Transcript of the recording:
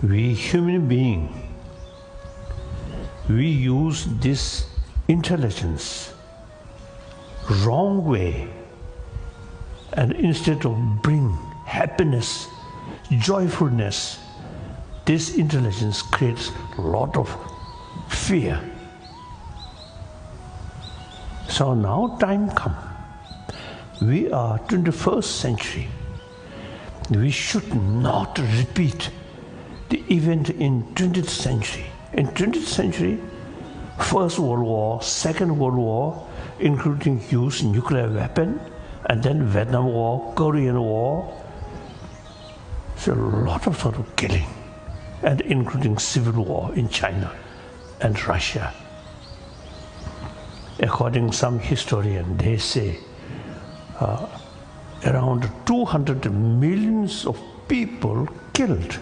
We human beings, we use this intelligence wrong way, and instead of bring happiness, joyfulness, this intelligence creates a lot of fear. So now time come. We are 21st century. We should not repeat the event in 20th century. In 20th century, First World War, Second World War, including use nuclear weapon, and then Vietnam War, Korean War. So a lot of sort of killing, and including civil war in China and Russia. According to some historian, they say around 200 million of people killed